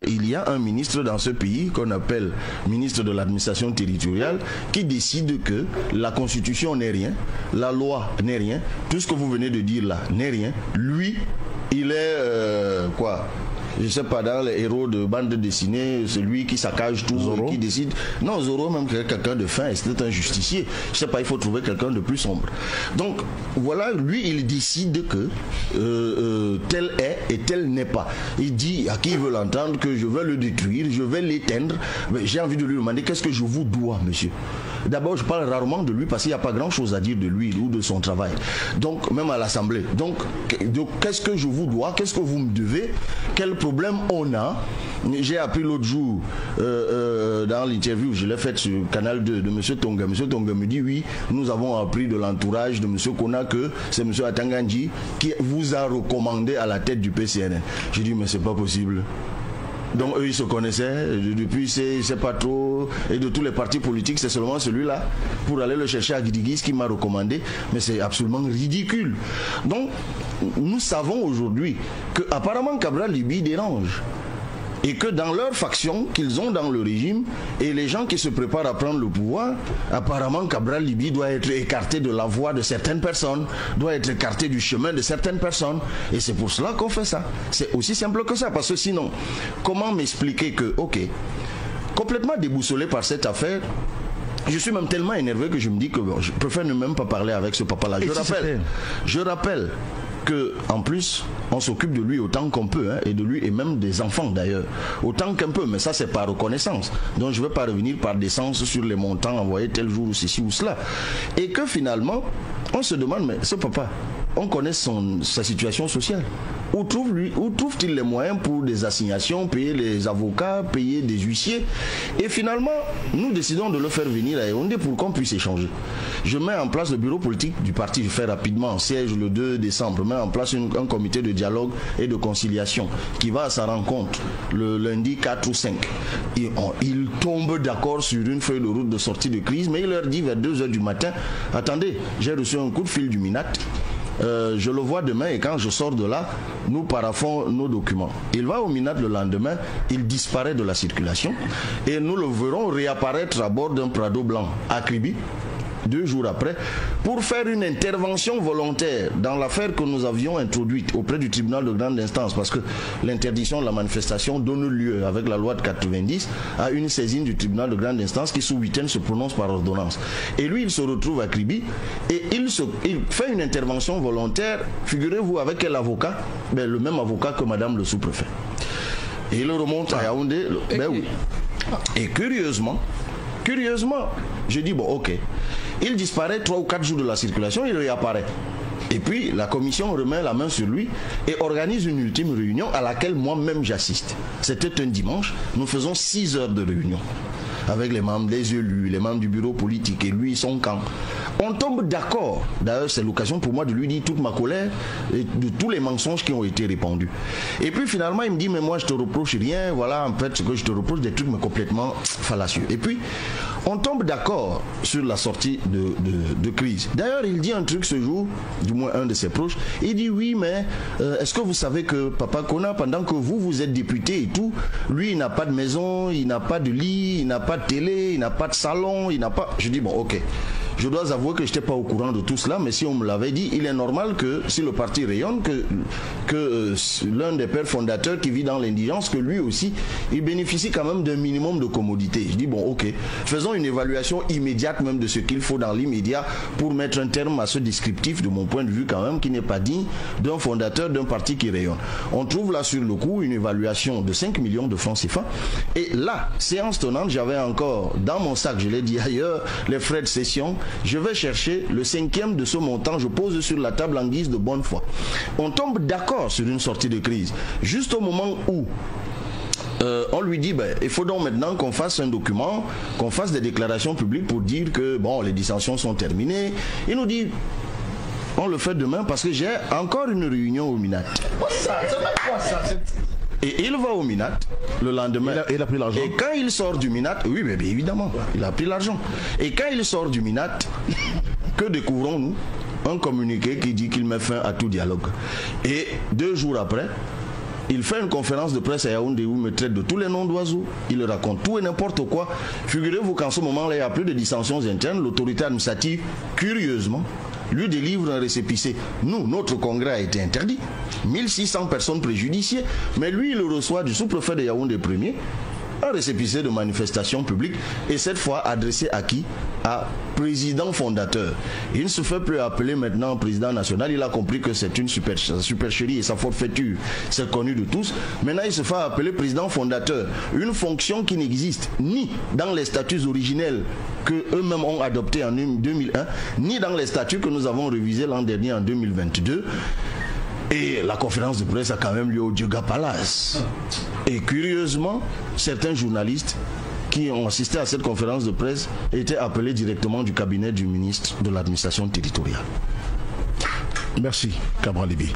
il y a un ministre dans ce pays qu'on appelle ministre de l'administration territoriale qui décide que la constitution n'est rien, la loi n'est rien, tout ce que vous venez de dire là n'est rien. Lui, il est je sais pas, dans les héros de bande dessinée, celui qui saccage tout, Zorro. Qui décide. Non, Zorro, même quelqu'un de fin, c'était un justicier. Je sais pas, il faut trouver quelqu'un de plus sombre. Donc, voilà, lui, il décide que tel est et tel n'est pas. Il dit à qui il veut l'entendre que je veux le détruire, je vais l'éteindre. Mais j'ai envie de lui demander qu'est-ce que je vous dois, monsieur. D'abord, je parle rarement de lui parce qu'il n'y a pas grand-chose à dire de lui ou de son travail. Donc, même à l'Assemblée. Donc qu'est-ce que je vous dois? Qu'est-ce que vous me devez? Quel problème on a? J'ai appris l'autre jour, dans l'interview, je l'ai faite sur le canal 2 de M. Tonga. M. Tonga me dit, oui, nous avons appris de l'entourage de M. Kona que c'est M. Atangandji qui vous a recommandé à la tête du PCNN. J'ai dit, mais c'est pas possible. Donc eux ils se connaissaient depuis c'est pas trop, et de tous les partis politiques c'est seulement celui-là pour aller le chercher à Guidigis qui m'a recommandé, mais c'est absolument ridicule. Donc nous savons aujourd'hui que apparemment Cabral Libye dérange et que dans leur faction qu'ils ont dans le régime et les gens qui se préparent à prendre le pouvoir, apparemment Cabral Libye doit être écarté de la voie de certaines personnes, doit être écarté du chemin de certaines personnes, et c'est pour cela qu'on fait ça. C'est aussi simple que ça, parce que sinon, comment m'expliquer que, ok, complètement déboussolé par cette affaire, je suis même tellement énervé que je me dis que bon, je préfère ne même pas parler avec ce papa-là. Je rappelle que en plus on s'occupe de lui autant qu'on peut, et de lui et même des enfants d'ailleurs autant qu'un peu, mais ça c'est par reconnaissance, donc je ne vais pas revenir par décence sur les montants envoyés tel jour ou ceci ou cela, et que finalement on se demande, mais ce papa, on connaît sa situation sociale, où trouve-t-il les moyens pour des assignations, payer les avocats, payer des huissiers, et finalement nous décidons de le faire venir à Yaoundé pour qu'on puisse échanger. Je mets en place le bureau politique du parti, je fais rapidement, siège le 2 décembre, je mets en place un comité de dialogue et de conciliation qui va à sa rencontre le lundi 4 ou 5. Ils tombent d'accord sur une feuille de route de sortie de crise, mais il leur dit vers 2h du matin, attendez, j'ai reçu un coup de fil du MINAT, je le vois demain et quand je sors de là, nous paraphons nos documents. Il va au MINAT le lendemain, il disparaît de la circulation et nous le verrons réapparaître à bord d'un Prado blanc à Kribi 2 jours après, pour faire une intervention volontaire dans l'affaire que nous avions introduite auprès du tribunal de grande instance, parce que l'interdiction de la manifestation donne lieu, avec la loi de 90, à une saisine du tribunal de grande instance qui sous huitaine se prononce par ordonnance. Et lui, il se retrouve à Kribi et il fait une intervention volontaire, figurez-vous, avec quel avocat? Le même avocat que madame le sous-préfet. Et il remonte à Yaoundé. Oui. Et curieusement, je dis bon, ok. Il disparaît 3 ou 4 jours de la circulation, il réapparaît. Et puis la commission remet la main sur lui et organise une ultime réunion à laquelle moi-même j'assiste. C'était un dimanche, nous faisons 6 heures de réunion avec les membres des élus, les membres du bureau politique et lui, son camp. On tombe d'accord. D'ailleurs, c'est l'occasion pour moi de lui dire toute ma colère et de tous les mensonges qui ont été répandus. Et puis finalement, il me dit, mais moi je te reproche rien. Voilà, en fait, ce que je te reproche, des trucs mais complètement fallacieux. Et puis, on tombe d'accord sur la sortie de crise. D'ailleurs, il dit un truc ce jour, du moins un de ses proches. Il dit, oui, mais est-ce que vous savez que Papa Kona, pendant que vous êtes député et tout, lui, il n'a pas de maison, il n'a pas de lit, il n'a pas de télé, il n'a pas de salon, il n'a pas... Je dis, bon, ok. Je dois avouer que je n'étais pas au courant de tout cela, mais si on me l'avait dit, il est normal que si le parti rayonne, que l'un des pères fondateurs qui vit dans l'indigence, que lui aussi, il bénéficie quand même d'un minimum de commodité. Je dis, bon, ok, faisons une évaluation immédiate même de ce qu'il faut dans l'immédiat pour mettre un terme à ce descriptif, de mon point de vue quand même, qui n'est pas digne d'un fondateur d'un parti qui rayonne. On trouve là sur le coup une évaluation de 5 millions de francs CFA. Et là, séance tenante, j'avais encore dans mon sac, je l'ai dit ailleurs, les frais de session. Je vais chercher le 5e de ce montant, je pose sur la table en guise de bonne foi. On tombe d'accord sur une sortie de crise. Juste au moment où on lui dit, il faut donc maintenant qu'on fasse un document, qu'on fasse des déclarations publiques pour dire que bon, les dissensions sont terminées. Il nous dit, on le fait demain parce que j'ai encore une réunion au MINAT. Et il va au MINAT le lendemain. Il a pris l'argent. Et quand il sort du MINAT, oui, mais bien évidemment, il a pris l'argent. Et quand il sort du MINAT, que découvrons-nous? Un communiqué qui dit qu'il met fin à tout dialogue. Et 2 jours après, Il fait une conférence de presse à Yaoundé où il me traite de tous les noms d'oiseaux. Il raconte tout et n'importe quoi. Figurez-vous qu'en ce moment-là, il n'y a plus de dissensions internes. L'autorité administrative, curieusement, lui délivre un récépissé. Nous, notre congrès a été interdit. 1600 personnes préjudiciées. Mais lui, il le reçoit du sous-préfet de Yaoundé 1er. Un récépissé de manifestation publique, et cette fois adressé à qui? À président fondateur. Il ne se fait plus appeler maintenant président national. Il a compris que c'est une supercherie et sa forfaiture, c'est connu de tous. Maintenant il se fait appeler président fondateur, une fonction qui n'existe ni dans les statuts originels que eux-mêmes ont adoptés en 2001, ni dans les statuts que nous avons révisés l'an dernier en 2022. Et la conférence de presse a quand même lieu au Dioga Palace. Et curieusement, certains journalistes qui ont assisté à cette conférence de presse étaient appelés directement du cabinet du ministre de l'administration territoriale. Merci, Cabral Libye.